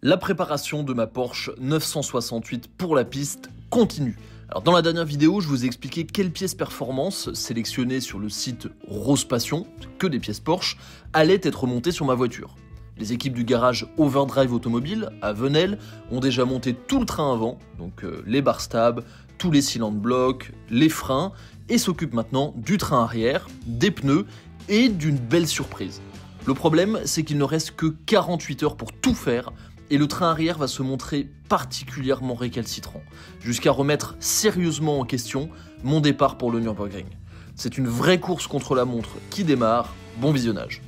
La préparation de ma Porsche 968 pour la piste continue. Alors dans la dernière vidéo, je vous ai expliqué quelles pièces performance sélectionnées sur le site Rose Passion, que des pièces Porsche, allaient être montées sur ma voiture. Les équipes du garage Overdrive Automobile à Venelle ont déjà monté tout le train avant, donc les barres stab, tous les cylindres blocs, les freins, et s'occupent maintenant du train arrière, des pneus et d'une belle surprise. Le problème, c'est qu'il ne reste que 48 heures pour tout faire, et le train arrière va se montrer particulièrement récalcitrant, jusqu'à remettre sérieusement en question mon départ pour le Nürburgring. C'est une vraie course contre la montre qui démarre, bon visionnage.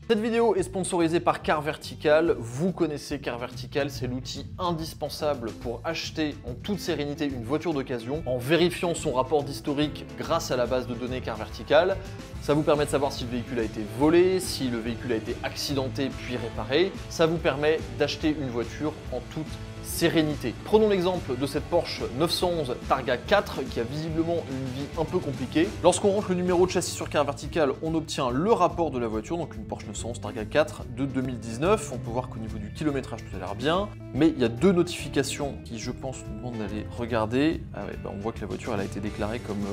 Cette vidéo est sponsorisée par Car Vertical. Vous connaissez Car Vertical, c'est l'outil indispensable pour acheter en toute sérénité une voiture d'occasion en vérifiant son rapport d'historique grâce à la base de données Car Vertical. Ça vous permet de savoir si le véhicule a été volé, si le véhicule a été accidenté puis réparé. Ça vous permet d'acheter une voiture en toute sérénité. Prenons l'exemple de cette Porsche 911 Targa 4 qui a visiblement une vie un peu compliquée. Lorsqu'on rentre le numéro de châssis sur Car Vertical, on obtient le rapport de la voiture, donc une Porsche 911 Targa 4 de 2019. On peut voir qu'au niveau du kilométrage tout a l'air bien, mais il y a deux notifications qui je pense nous demandent d'aller regarder. On voit que la voiture elle a été déclarée comme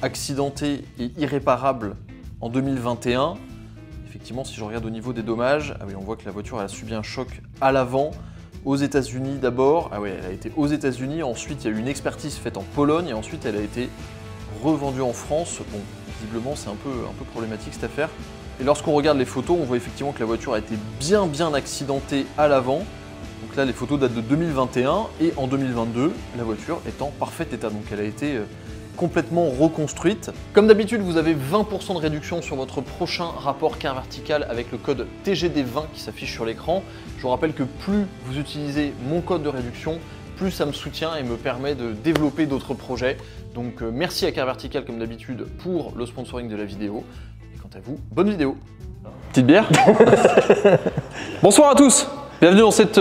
accidentée et irréparable en 2021. Effectivement, si je regarde au niveau des dommages, on voit que la voiture elle a subi un choc à l'avant. Aux États-Unis d'abord, elle a été aux États-Unis, ensuite il y a eu une expertise faite en Pologne et ensuite elle a été revendue en France. Bon, visiblement c'est un peu problématique cette affaire. Et lorsqu'on regarde les photos, on voit effectivement que la voiture a été bien accidentée à l'avant. Donc là les photos datent de 2021 et en 2022, la voiture est en parfait état. Donc elle a été complètement reconstruite. Comme d'habitude, vous avez 20% de réduction sur votre prochain rapport Car Vertical avec le code TGD20 qui s'affiche sur l'écran. Je vous rappelle que plus vous utilisez mon code de réduction, plus ça me soutient et me permet de développer d'autres projets. Donc merci à Car Vertical comme d'habitude pour le sponsoring de la vidéo. Et quant à vous, bonne vidéo. Petite bière. Bonsoir à tous, bienvenue dans cette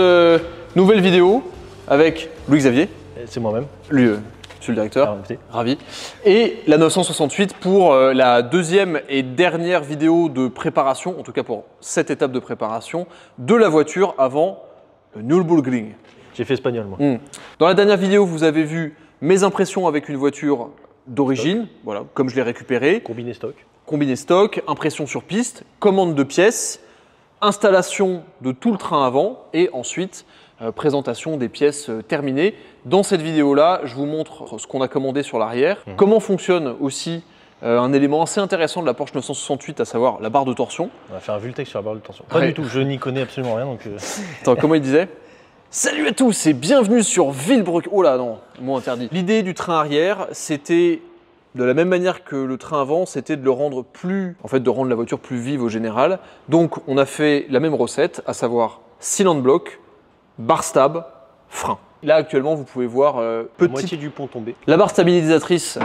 nouvelle vidéo avec Louis-Xavier. C'est moi-même. Lui, Monsieur le directeur, ravi. Et la 968 pour la deuxième et dernière vidéo de préparation, en tout cas pour cette étape de préparation, de la voiture avant le Nürburgring. J'ai fait espagnol, moi. Dans la dernière vidéo, vous avez vu mes impressions avec une voiture d'origine, voilà, comme je l'ai récupérée. Combiné stock. Combiné stock, impression sur piste, commande de pièces, installation de tout le train avant et ensuite présentation des pièces terminées. Dans cette vidéo-là, je vous montre ce qu'on a commandé sur l'arrière, comment fonctionne aussi un élément assez intéressant de la Porsche 968, à savoir la barre de torsion. On va faire un Vultec sur la barre de torsion. Pas du tout, je n'y connais absolument rien. Donc Attends, comment il disait? Salut à tous et bienvenue sur Villebrequin. Oh là non, mot interdit. L'idée du train arrière, c'était de la même manière que le train avant, c'était de le rendre de rendre la voiture plus vive au général. Donc on a fait la même recette, à savoir cylindre bloc, barre stab, frein. Là actuellement vous pouvez voir moitié du pont tombé. La barre stabilisatrice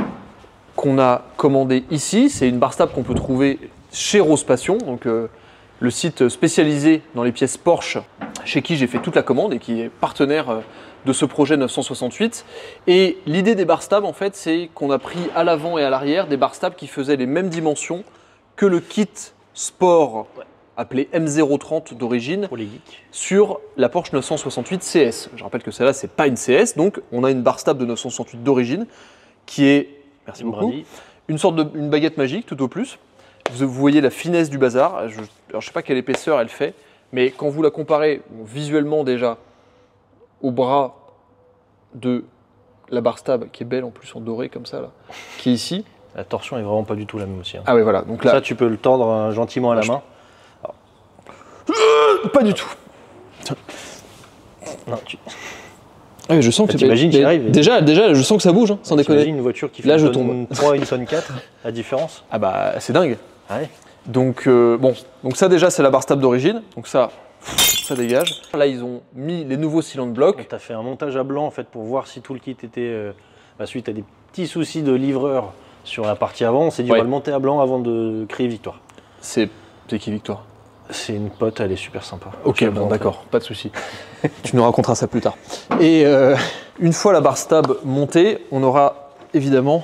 qu'on a commandée ici, c'est une barre stable qu'on peut trouver chez Rose Passion, donc le site spécialisé dans les pièces Porsche, chez qui j'ai fait toute la commande et qui est partenaire de ce projet 968. Et l'idée des barres stables en fait, c'est qu'on a pris à l'avant et à l'arrière des barres stables qui faisaient les mêmes dimensions que le kit sport appelé M030 d'origine sur la Porsche 968 CS. Je rappelle que celle-là, c'est pas une CS, donc on a une barre stable de 968 d'origine qui est, merci beaucoup, une sorte de baguette magique tout au plus. Vous voyez la finesse du bazar. Alors, je sais pas quelle épaisseur elle fait, mais quand vous la comparez visuellement déjà au bras de la barre stable, qui est belle en plus en doré comme ça, là, qui est ici. La torsion est vraiment pas du tout la même aussi. Ah oui, voilà. Donc là, ça, tu peux le tendre gentiment à la main. Pas du tout. Non, je sens que t'imagines, j'y arrive. Déjà, je sens que ça bouge, hein, sans déconner. T'imagines une voiture qui fait là, une je tonne tombe. 3 et une tonne 4, la différence. Ah bah, c'est dingue. Ouais. Donc, donc ça déjà, c'est la barre stable d'origine. Donc ça dégage. Là, ils ont mis les nouveaux cylindres blocs. Tu as fait un montage à blanc en fait pour voir si tout le kit était suite à des petits soucis de livreur sur la partie avant. On s'est dit on va le monter à blanc avant de crier victoire. C'est qui victoire? C'est une pote, elle est super sympa. Ok, bon d'accord, pas de souci. Tu nous raconteras ça plus tard. Et une fois la barre stab montée, on aura évidemment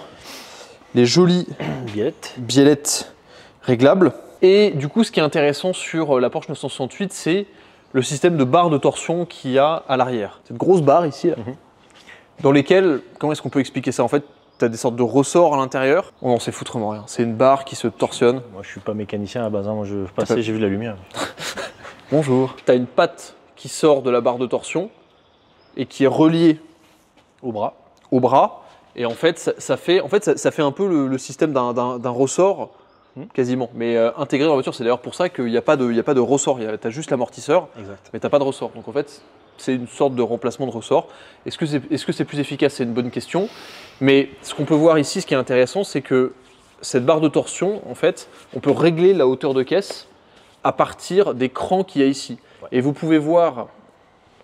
les jolies biellettes réglables. Et du coup, ce qui est intéressant sur la Porsche 968, c'est le système de barre de torsion qu'il y a à l'arrière. Cette grosse barre ici, là, dans lesquelles, comment est-ce qu'on peut expliquer ça? En fait, tu as des sortes de ressorts à l'intérieur. On n'en sait foutrement rien. C'est une barre qui se torsionne. Moi, je suis pas mécanicien à la base. Hein. Moi, je passais, j'ai vu la lumière. Bonjour. Tu as une patte qui sort de la barre de torsion et qui est reliée au bras. Et en fait, ça fait un peu le système d'un ressort, quasiment, mais intégré dans la voiture. C'est d'ailleurs pour ça qu'il n'y a pas de ressort. Tu as juste l'amortisseur, mais tu n'as pas de ressort. Donc en fait, c'est une sorte de remplacement de ressort. Est-ce que c'est plus efficace? C'est une bonne question. Mais ce qu'on peut voir ici, ce qui est intéressant, c'est que cette barre de torsion, en fait, on peut régler la hauteur de caisse à partir des crans qu'il y a ici. Ouais. Et vous pouvez voir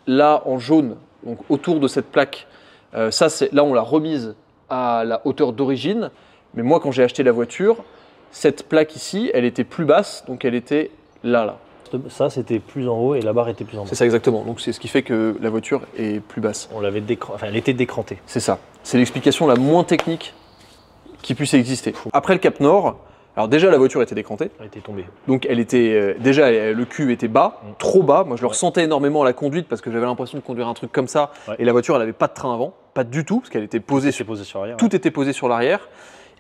là en jaune, donc autour de cette plaque, là on l'a remise à la hauteur d'origine. Mais moi, quand j'ai acheté la voiture, cette plaque ici, elle était plus basse, donc elle était là. Ça, c'était plus en haut et la barre était plus en bas. C'est ça exactement. Donc c'est ce qui fait que la voiture est plus basse. Elle était décrantée. C'est ça. C'est l'explication la moins technique qui puisse exister. Après le Cap Nord, alors déjà la voiture était décrantée. Elle était tombée. Donc elle était déjà le cul était bas, trop bas. Moi je le ressentais énormément à la conduite parce que j'avais l'impression de conduire un truc comme ça. Ouais. Et la voiture elle n'avait pas de train avant, pas du tout parce qu'elle était posée sur l'arrière. Tout était posé sur l'arrière.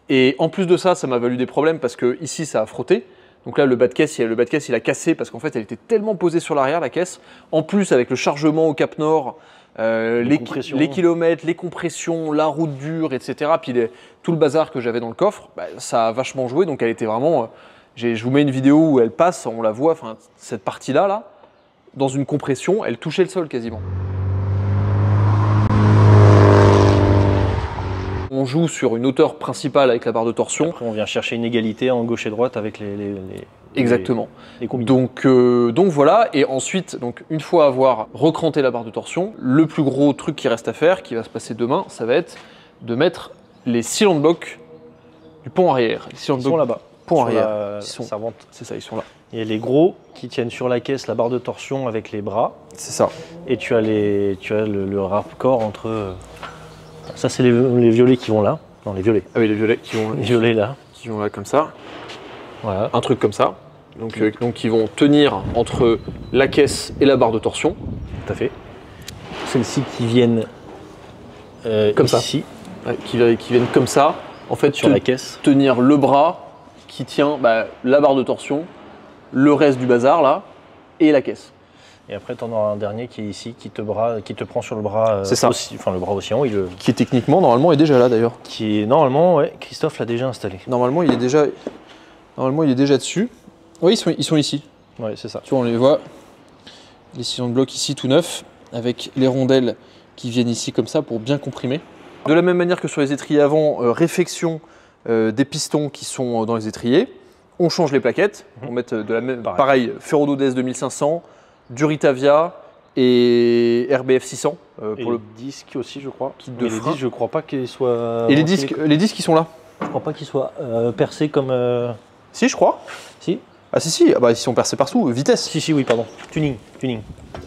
Et en plus de ça, ça m'a valu des problèmes parce que ici ça a frotté. Donc là, le bas de caisse, il a cassé parce qu'en fait, elle était tellement posée sur l'arrière, la caisse. En plus, avec le chargement au Cap Nord, les kilomètres, les compressions, la route dure, etc. Puis tout le bazar que j'avais dans le coffre, ça a vachement joué. Donc elle était vraiment… je vous mets une vidéo où elle passe, on la voit, cette partie-là, là, dans une compression, elle touchait le sol quasiment. On joue sur une hauteur principale avec la barre de torsion. Après, on vient chercher une égalité en gauche et droite avec Exactement. Les combis. Donc voilà, et ensuite, une fois avoir recranté la barre de torsion, le plus gros truc qui reste à faire, qui va se passer demain, ça va être de mettre les cylinder blocs du pont arrière. Ils sont là-bas. Pont arrière. C'est ça, ils sont là. Il y a les gros qui tiennent sur la caisse, la barre de torsion avec les bras. C'est ça. Et tu as le raccord entre… Ça, c'est les violets qui vont là. Non, les violets. Ah oui, les violets qui vont là. Qui vont là comme ça. Voilà. Un truc comme ça. Donc ils vont tenir entre la caisse et la barre de torsion. Tout à fait. Celles-ci qui viennent comme ici. Ça. Ouais, qui viennent comme ça. En fait, sur la caisse. Tenir le bras qui tient la barre de torsion, le reste du bazar là, et la caisse. Et après, tu en auras un dernier qui est ici, qui te prend sur le bras. C'est ça. Le bras aussi en haut. Qui est techniquement, normalement, est déjà là d'ailleurs. Qui est normalement, ouais, Christophe l'a déjà installé. Normalement, il est déjà dessus. Oui, ils sont ici. Ouais, c'est ça. Tu vois, on les voit. Les sillons de bloc ici, tout neufs, avec les rondelles qui viennent ici comme ça pour bien comprimer. De la même manière que sur les étriers avant, réfection des pistons qui sont dans les étriers. On change les plaquettes. On met de la même, pareil, Ferrodo DS 2500. Duritavia et RBF 600 pour le disque aussi, je crois. Les disques, je crois pas qu'ils soient. Et les disques, ils sont là. Je crois pas qu'ils soient percés comme. Si, je crois. Si. Ah si, ils sont percés partout. Vitesse. Si, oui, pardon. Tuning.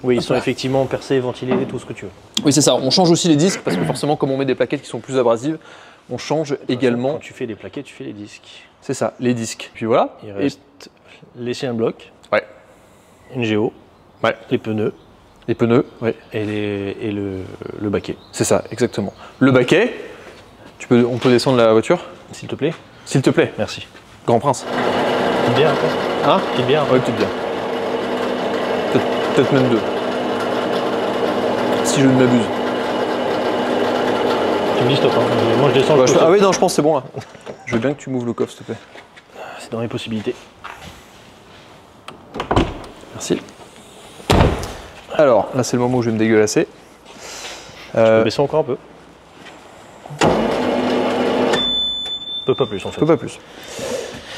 Oui, ils sont effectivement percés, ventilés, tout ce que tu veux. Oui, c'est ça. On change aussi les disques parce que forcément, comme on met des plaquettes qui sont plus abrasives, on change également. Quand tu fais des plaquettes, tu fais les disques. C'est ça, les disques. Puis voilà. Il reste les cylindres blocs. Ouais. Une géo. Ouais. Les pneus. Ouais. Et le baquet. C'est ça, exactement. Le baquet, on peut descendre la voiture? S'il te plaît. S'il te plaît. Merci. Grand Prince. Petite bière, quoi. Hein? Petite bière. Ouais, petite bière. Peut-être même deux. Si je ne m'abuse. Tu me dis stop, hein. Moi je descends. Ah oui, non, je pense que c'est bon là. Je veux bien que tu m'ouvres le coffre, s'il te plaît. C'est dans les possibilités. Merci. Alors, là c'est le moment où je vais me dégueulasser. Tu peux baisser encore un peu. Pas plus en fait. Pas plus.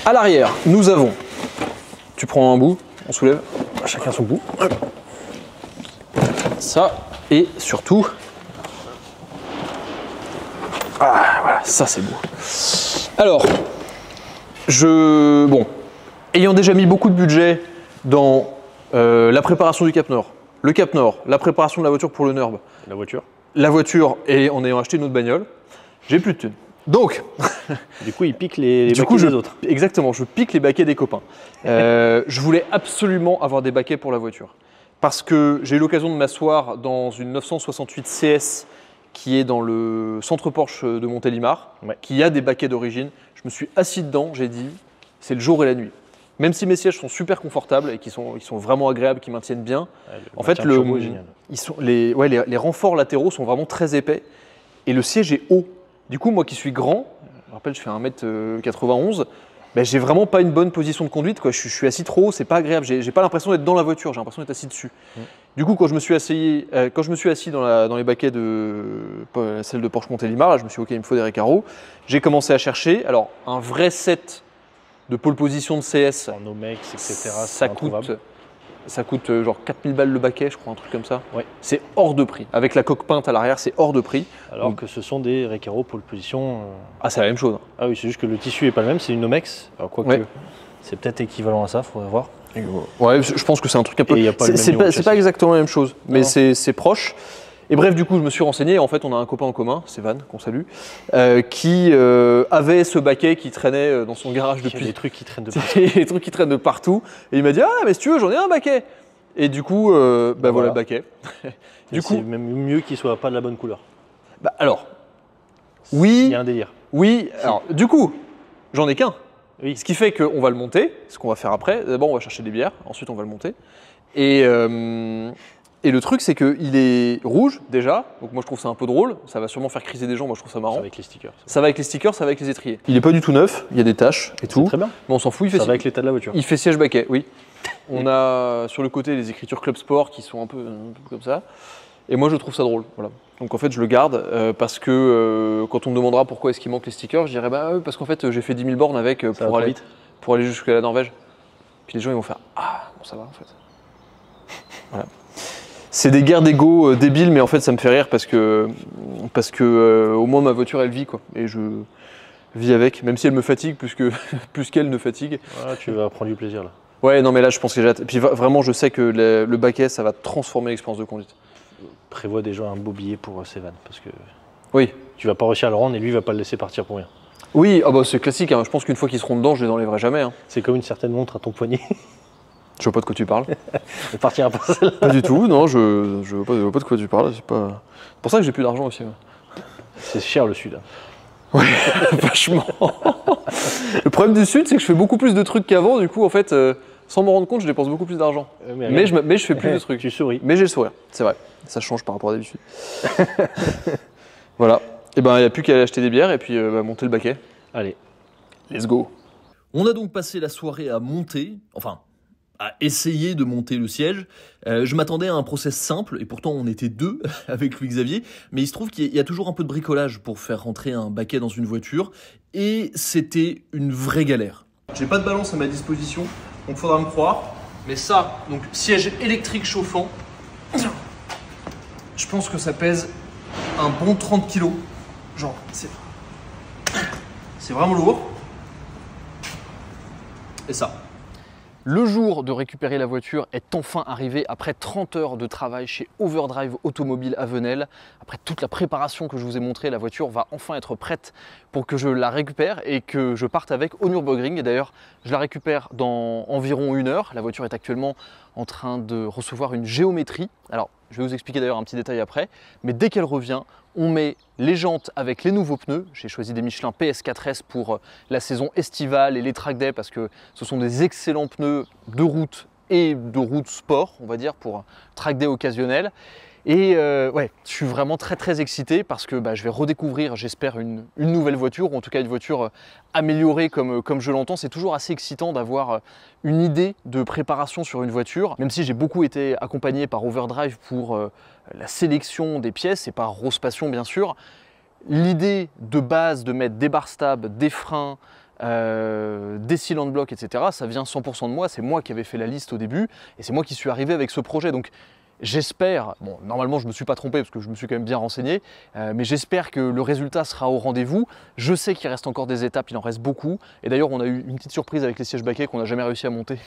À l'arrière, nous avons. Tu prends un bout, on soulève. Chacun son bout. Ça, et surtout. Ah, voilà, ça c'est beau. Alors, ayant déjà mis beaucoup de budget dans la préparation du Cap Nord, le Cap Nord, la préparation de la voiture pour le NURB, la voiture et en ayant acheté une autre bagnole, j'ai plus de thunes. Donc, du coup, il pique les baquets des autres. Exactement, je pique les baquets des copains. Je voulais absolument avoir des baquets pour la voiture. parce que j'ai eu l'occasion de m'asseoir dans une 968 CS qui est dans le centre Porsche de Montélimar, qui a des baquets d'origine. Je me suis assis dedans, j'ai dit, c'est le jour et la nuit. Même si mes sièges sont super confortables et qui sont vraiment agréables, qui maintiennent bien, en fait, les renforts latéraux sont vraiment très épais et le siège est haut. Du coup, moi qui suis grand, je me rappelle, je fais 1m91, ben, j'ai vraiment pas une bonne position de conduite, quoi. Je suis assis trop haut, c'est pas agréable. J'ai pas l'impression d'être dans la voiture, j'ai l'impression d'être assis dessus. Du coup, quand je me suis assis dans les baquets de celle de Porsche Montélimar, là, je me suis dit, ok, il me faut des Recaro. J'ai commencé à chercher. Alors, un vrai set de pole position de CS, en Omex, etc. ça coûte genre 4000 balles le baquet, je crois, un truc comme ça. Ouais. C'est hors de prix. Avec la coque peinte à l'arrière, c'est hors de prix. Alors que ce sont des Recaro pole position. Ah, c'est la même chose. Ah oui, c'est juste que le tissu n'est pas le même, c'est une Omex. Alors, quoique, c'est peut-être équivalent à ça, il faudrait voir. Ouais, je pense que c'est un truc un peu. C'est pas exactement la même chose, mais c'est proche. Et bref, du coup, je me suis renseigné. En fait, on a un copain en commun, c'est Van, qu'on salue, qui avait ce baquet qui traînait dans son garage depuis. Il y a des trucs qui traînent de partout. Des trucs qui traînent de partout. Et il m'a dit, ah, mais si tu veux, j'en ai un baquet. Et du coup, voilà le baquet. Du coup, c'est même mieux qu'il soit pas de la bonne couleur. Bah, alors, oui. Il y a un délire. Oui. Alors, du coup, j'en ai qu'un. Oui. Ce qui fait qu'on va le monter, ce qu'on va faire après. D'abord, on va chercher des bières, ensuite, on va le monter. Et le truc, c'est qu'il est rouge déjà, donc moi je trouve ça un peu drôle. Ça va sûrement faire criser des gens, moi je trouve ça marrant. Ça va avec les stickers. Ça va avec les stickers, ça va avec les étriers. Il est pas du tout neuf, il y a des taches et tout. Très bien. Mais on s'en fout. Ça va avec l'état de la voiture. Il fait siège baquet, oui. On a sur le côté les écritures Club Sport qui sont un peu comme ça. Et moi je trouve ça drôle. Voilà. Donc en fait je le garde parce que quand on me demandera pourquoi est-ce qu'il manque les stickers, je dirais parce qu'en fait j'ai fait 10 000 bornes avec pour aller jusqu'à la Norvège. Puis les gens ils vont faire ah bon ça va en fait. Voilà. C'est des guerres d'ego débiles, mais en fait ça me fait rire parce que au moins ma voiture elle vit quoi, et je vis avec, même si elle me fatigue plus qu'elle ne fatigue. Voilà, tu vas prendre du plaisir là. Ouais, non mais là je pense que j'ai hâte. Et puis vraiment je sais que le baquet ça va transformer l'expérience de conduite. Prévois déjà un beau billet pour Sévan parce que oui, tu vas pas réussir à le rendre et lui il va pas le laisser partir pour rien. Oui, ah bah c'est classique. Hein. Je pense qu'une fois qu'ils seront dedans, je les enlèverai jamais. Hein. C'est comme une certaine montre à ton poignet. Je vois pas de quoi tu parles. Elle partira pas celle-là. Pas du tout, non, je vois pas de quoi tu parles. C'est pas pour ça que j'ai plus d'argent aussi. Ouais. C'est cher le sud. Ouais, vachement. Le problème du sud, c'est que je fais beaucoup plus de trucs qu'avant. Du coup, en fait, sans m'en rendre compte, je dépense beaucoup plus d'argent. Mais je fais plus de trucs. Tu souris. Mais j'ai le sourire, c'est vrai. Ça change par rapport à d'habitude. Voilà. Et ben, il n'y a plus qu'à aller acheter des bières et puis monter le baquet. Allez, let's go. On a donc passé la soirée à monter, enfin, à essayer de monter le siège. Je m'attendais à un process simple, et pourtant on était deux avec Louis-Xavier, mais il se trouve qu'il y a toujours un peu de bricolage pour faire rentrer un baquet dans une voiture, et c'était une vraie galère. J'ai pas de balance à ma disposition, donc faudra me croire, mais ça, donc siège électrique chauffant, je pense que ça pèse un bon 30 kg. Genre, c'est vraiment lourd. Et ça. Le jour de récupérer la voiture est enfin arrivé après 30 heures de travail chez Overdrive Automobile à Venelle. Après toute la préparation que je vous ai montrée, la voiture va enfin être prête pour que je la récupère et que je parte avec au Nürburgring. Et d'ailleurs, je la récupère dans environ 1 heure. La voiture est actuellement en train de recevoir une géométrie. Alors, je vais vous expliquer d'ailleurs un petit détail après. Mais dès qu'elle revient, on met les jantes avec les nouveaux pneus. J'ai choisi des Michelin PS4S pour la saison estivale et les track day parce que ce sont des excellents pneus de route et de route sport, on va dire, pour track day occasionnel. Et ouais, je suis vraiment très excité parce que je vais redécouvrir, j'espère, une nouvelle voiture, ou en tout cas une voiture améliorée comme je l'entends. C'est toujours assez excitant d'avoir une idée de préparation sur une voiture, même si j'ai beaucoup été accompagné par Overdrive pour la sélection des pièces et par Rose Passion bien sûr. L'idée de base de mettre des barres stables, des freins, des cylinder blocks, etc., ça vient 100% de moi. C'est moi qui avais fait la liste au début et c'est moi qui suis arrivé avec ce projet. Donc j'espère, bon normalement je ne me suis pas trompé parce que je me suis quand même bien renseigné, mais j'espère que le résultat sera au rendez-vous. Je sais qu'il reste encore des étapes, il en reste beaucoup. Et d'ailleurs on a eu une petite surprise avec les sièges baquets qu'on n'a jamais réussi à monter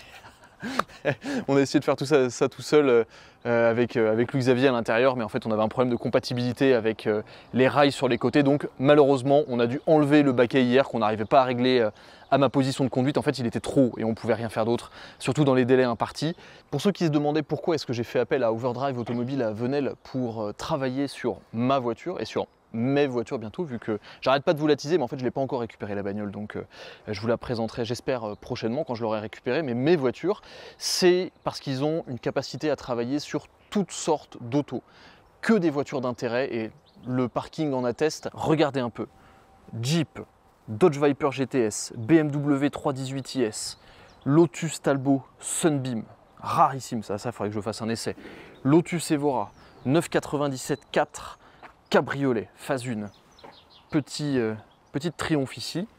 On a essayé de faire tout ça tout seul avec Louis-Xavier à l'intérieur, mais en fait on avait un problème de compatibilité avec les rails sur les côtés, donc malheureusement on a dû enlever le baquet hier qu'on n'arrivait pas à régler à ma position de conduite. En fait il était trop et on ne pouvait rien faire d'autre, surtout dans les délais impartis. Pour ceux qui se demandaient pourquoi est-ce que j'ai fait appel à Overdrive Automobile à Venelle pour travailler sur ma voiture et sur mes voitures bientôt, vu que j'arrête pas de vous l'attiser, mais en fait je l'ai pas encore récupéré la bagnole, donc je vous la présenterai j'espère prochainement quand je l'aurai récupérée. Mais mes voitures, c'est parce qu'ils ont une capacité à travailler sur toutes sortes d'autos, que des voitures d'intérêt, et le parking en atteste. Regardez un peu, Jeep, Dodge Viper GTS, BMW 318iS, Lotus Talbot Sunbeam, rarissime ça faudrait que je fasse un essai, Lotus Evora 997 4 cabriolet, phase 1, petite Triumph ici,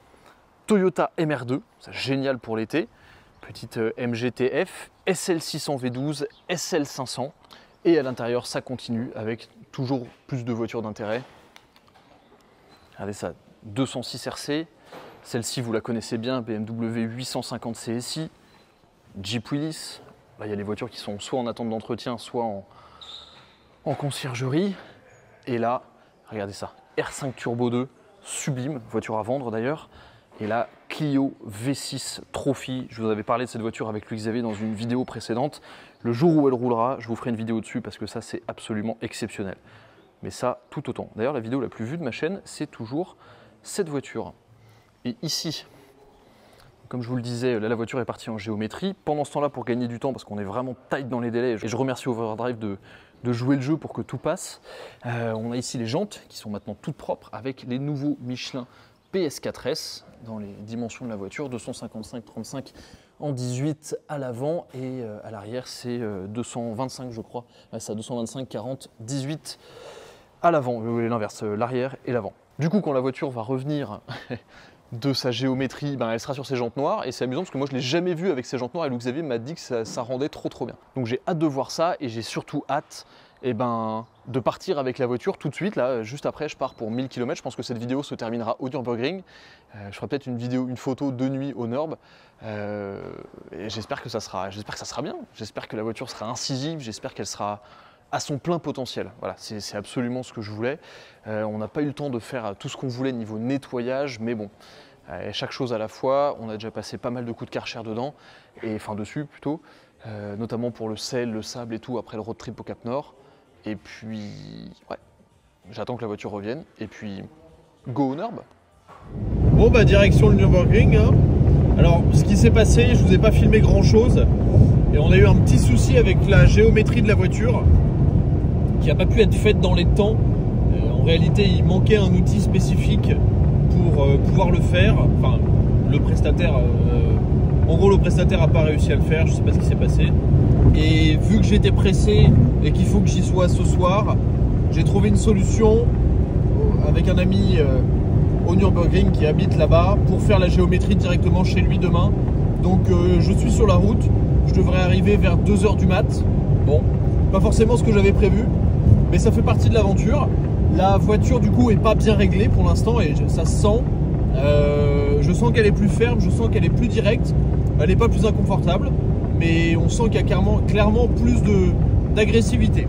Toyota MR2, c'est génial pour l'été, petite MGTF, SL600 V12, SL500, et à l'intérieur ça continue avec toujours plus de voitures d'intérêt. Regardez ça, 206 RC, celle-ci vous la connaissez bien, BMW 850 CSI, Jeep Willys, là il y a les voitures qui sont soit en attente d'entretien, soit en conciergerie. Et là, regardez ça, R5 Turbo 2, sublime, voiture à vendre d'ailleurs. Et là, Clio V6 Trophy, je vous avais parlé de cette voiture avec Louis-Xavier dans une vidéo précédente. Le jour où elle roulera, je vous ferai une vidéo dessus parce que ça c'est absolument exceptionnel. Mais ça, tout autant. D'ailleurs, la vidéo la plus vue de ma chaîne, c'est toujours cette voiture. Et ici, comme je vous le disais, là la voiture est partie en géométrie. Pendant ce temps-là, pour gagner du temps, parce qu'on est vraiment tight dans les délais, et je remercie Overdrive de jouer le jeu pour que tout passe. On a ici les jantes qui sont maintenant toutes propres avec les nouveaux Michelin PS4S dans les dimensions de la voiture, 255/35 en 18 à l'avant et à l'arrière c'est 225 je crois, ouais, ça 225/40/18 à l'avant, l'inverse, l'arrière et l'avant. Du coup quand la voiture va revenir de sa géométrie, elle sera sur ses jantes noires et c'est amusant parce que moi je ne l'ai jamais vu avec ses jantes noires et Louis-Xavier m'a dit que ça rendait trop bien. Donc j'ai hâte de voir ça et j'ai surtout hâte de partir avec la voiture tout de suite. Là, juste après je pars pour 1000 km, je pense que cette vidéo se terminera au Nürburgring. Je ferai peut-être une photo de nuit au Nürb et j'espère que ça sera bien, j'espère que la voiture sera incisive, j'espère qu'elle sera à son plein potentiel. Voilà, c'est absolument ce que je voulais. On n'a pas eu le temps de faire tout ce qu'on voulait niveau nettoyage, mais bon, chaque chose à la fois. On a déjà passé pas mal de coups de Karcher dedans, dessus plutôt, notamment pour le sel, le sable et tout après le road trip au Cap Nord. Et puis, ouais, j'attends que la voiture revienne et puis go au Nürb. Bon direction le Nürburgring. Hein. Alors ce qui s'est passé, je vous ai pas filmé grand chose et on a eu un petit souci avec la géométrie de la voiture qui n'a pas pu être faite dans les temps. En réalité, il manquait un outil spécifique pour pouvoir le faire. Enfin, le prestataire, en gros, le prestataire n'a pas réussi à le faire. Je ne sais pas ce qui s'est passé. Et vu que j'étais pressé et qu'il faut que j'y sois ce soir, j'ai trouvé une solution avec un ami au Nürburgring qui habite là-bas pour faire la géométrie directement chez lui demain. Donc, je suis sur la route. Je devrais arriver vers 2 h du mat. Bon, pas forcément ce que j'avais prévu, mais ça fait partie de l'aventure. La voiture du coup est pas bien réglée pour l'instant et ça se sent. Je sens qu'elle est plus ferme, je sens qu'elle est plus directe. Elle n'est pas plus inconfortable, mais on sent qu'il y a clairement plus d'agressivité.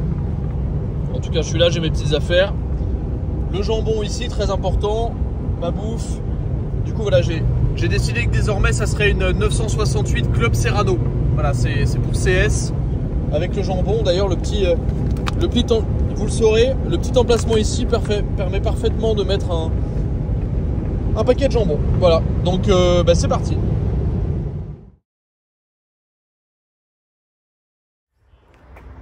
En tout cas, je suis là, j'ai mes petites affaires. Le jambon ici, très important. Ma bouffe. Du coup, voilà, j'ai décidé que désormais, ça serait une 968 Club Serrano. Voilà, c'est pour CS. Avec le jambon, d'ailleurs, vous le saurez, le petit emplacement ici permet parfaitement de mettre un paquet de jambon. Voilà, donc c'est parti.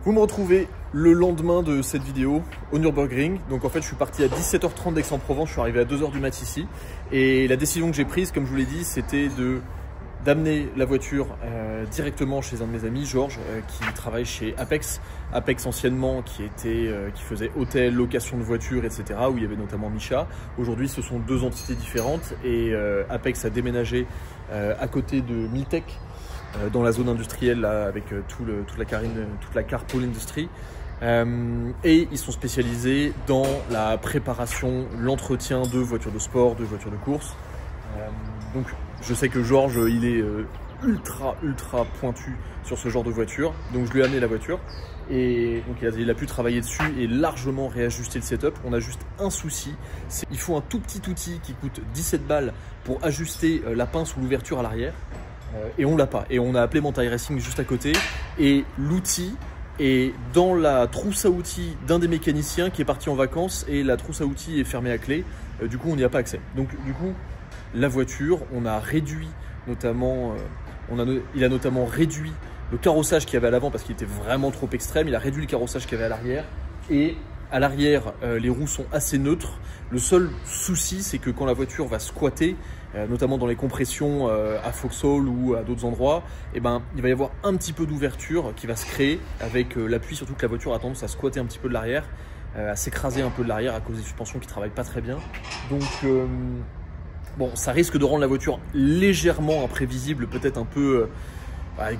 Vous me retrouvez le lendemain de cette vidéo au Nürburgring. Donc en fait je suis parti à 17 h 30 d'Aix-en-Provence, je suis arrivé à 2 h du mat ici. Et la décision que j'ai prise, comme je vous l'ai dit, c'était d'amener la voiture directement chez un de mes amis, Georges, qui travaille chez Apex. Apex anciennement qui faisait hôtel, location de voitures, etc. où il y avait notamment Micha. Aujourd'hui ce sont deux entités différentes et Apex a déménagé à côté de Miltech, dans la zone industrielle là, avec toute la carpool industry. Et ils sont spécialisés dans la préparation, l'entretien de voitures de sport, de voitures de course. Donc je sais que Georges, il est ultra pointu sur ce genre de voiture. Donc je lui ai amené la voiture et donc il a pu travailler dessus et largement réajuster le setup. On a juste un souci, c'est qu'il faut un tout petit outil qui coûte 17 balles pour ajuster la pince ou l'ouverture à l'arrière. Et on l'a pas. Et on a appelé Mantaï Racing juste à côté. Et l'outil est dans la trousse à outils d'un des mécaniciens qui est parti en vacances et la trousse à outils est fermée à clé. Du coup, on n'y a pas accès. Donc du coup, la voiture, on a réduit notamment, il a notamment réduit le carrossage qu'il y avait à l'avant parce qu'il était vraiment trop extrême. Il a réduit le carrossage qu'il y avait à l'arrière. Et à l'arrière, les roues sont assez neutres. Le seul souci, c'est que quand la voiture va squatter, notamment dans les compressions à Vauxhall ou à d'autres endroits, il va y avoir un petit peu d'ouverture qui va se créer avec l'appui, surtout que la voiture a tendance à squatter un petit peu de l'arrière, à s'écraser un peu de l'arrière à cause des suspensions qui ne travaillent pas très bien. Donc bon, ça risque de rendre la voiture légèrement imprévisible, peut-être un peu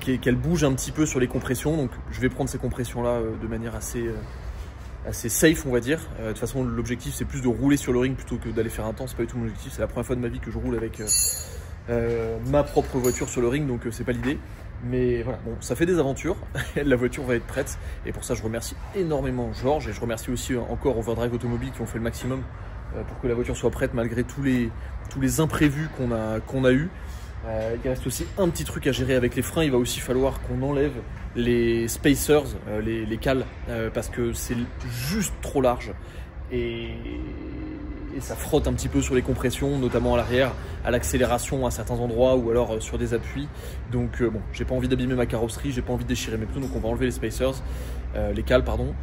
qu'elle bouge un petit peu sur les compressions. Donc je vais prendre ces compressions-là de manière assez safe, on va dire. De toute façon, l'objectif c'est plus de rouler sur le ring plutôt que d'aller faire un temps. C'est pas du tout mon objectif. C'est la première fois de ma vie que je roule avec ma propre voiture sur le ring, donc c'est pas l'idée. Mais voilà, bon, ça fait des aventures. La voiture va être prête et pour ça je remercie énormément Georges et je remercie aussi encore Overdrive Automobile qui ont fait le maximum pour que la voiture soit prête malgré tous les imprévus qu'on a eu. Il reste aussi un petit truc à gérer avec les freins. Il va aussi falloir qu'on enlève les spacers, les cales, parce que c'est juste trop large et ça frotte un petit peu sur les compressions, notamment à l'arrière, à l'accélération à certains endroits ou alors sur des appuis. Donc bon, j'ai pas envie d'abîmer ma carrosserie, j'ai pas envie de déchirer mes pneus, donc on va enlever les spacers, les cales pardon,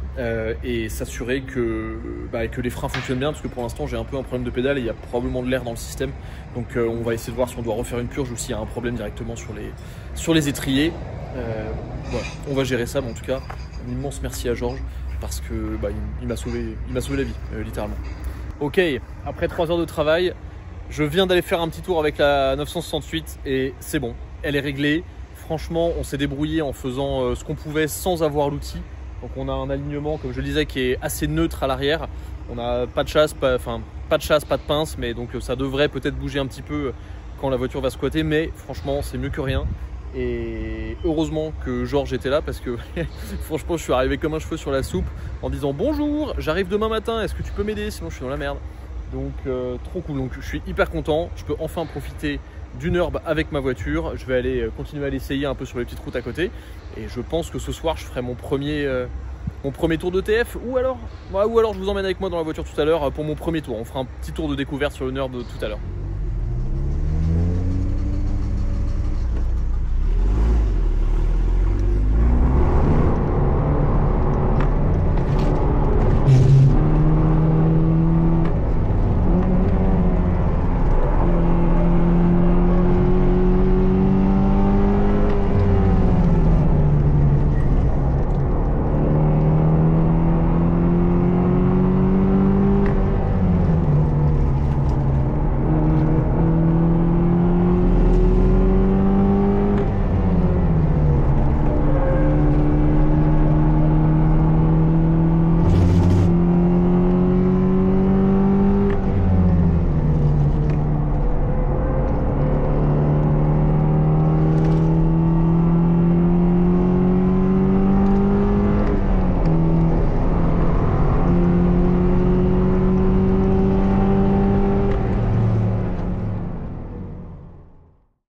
et s'assurer que les freins fonctionnent bien, parce que pour l'instant j'ai un peu un problème de pédale et il y a probablement de l'air dans le système. Donc on va essayer de voir si on doit refaire une purge ou s'il y a un problème directement sur les étriers. Voilà, on va gérer ça, mais en tout cas un immense merci à Georges parce que il m'a sauvé la vie littéralement. Ok, après 3 heures de travail, je viens d'aller faire un petit tour avec la 968 et c'est bon, elle est réglée. Franchement, on s'est débrouillé en faisant ce qu'on pouvait sans avoir l'outil. Donc on a un alignement, comme je le disais, qui est assez neutre à l'arrière. On n'a pas de chasse, pas de pince, mais donc ça devrait peut-être bouger un petit peu quand la voiture va squatter, mais franchement, c'est mieux que rien. Et heureusement que Georges était là parce que franchement je suis arrivé comme un cheveu sur la soupe en disant bonjour, j'arrive demain matin, est-ce que tu peux m'aider sinon je suis dans la merde. Donc trop cool, donc je suis hyper content, je peux enfin profiter d'une herbe avec ma voiture. Je vais aller continuer à l'essayer un peu sur les petites routes à côté et je pense que ce soir je ferai mon premier tour de TF ou alors je vous emmène avec moi dans la voiture tout à l'heure pour mon premier tour. On fera un petit tour de découverte sur le Nurb tout à l'heure.